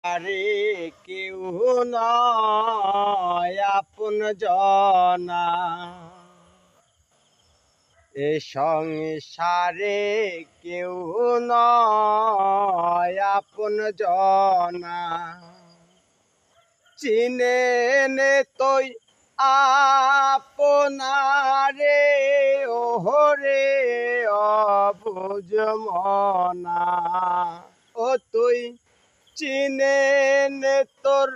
আরে কেউ নয় আপন জনা, এ সংসারে কেউ নয় আপন জনা। চিনে নে তুই আপনারে ওহরে অবুঝ মনা। ও তুই চিনে নে তোর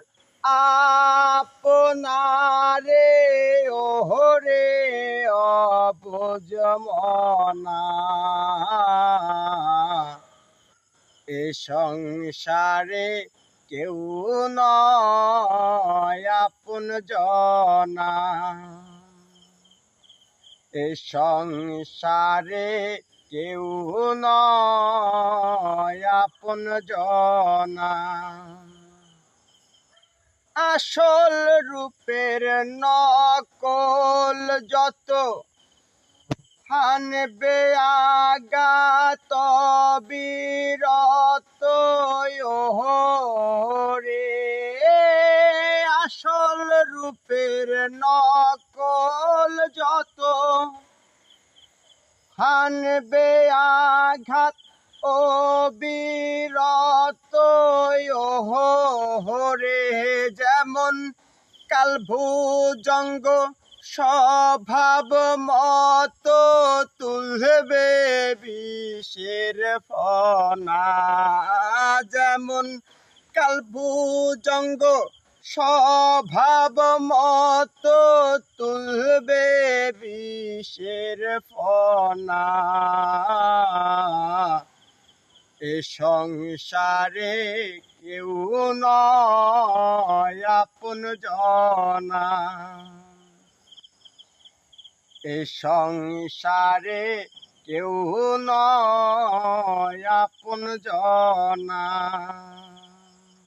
আপনারে ওহরে অবুঝ মনা। এ সংসারে কেউ নয় আপন জনা, এ সংসারে কেউ নয় আপন জনা। আসল রূপের নকল যত হানবে আঘাত বিরত রে। আসল রূপের নকল যত হানবে আঘাত ও বিরত রে। যেমন কালভুজঙ্গ স্বভাব মত তুলবে বিষের ফনা। যেমন কালভুজঙ্গ স্বভাব মত তুলবে বিষের ফনা। এ সংসারে কেউ নয় আপন জনা, এ সংসারে কেউ নয় আপন জনা।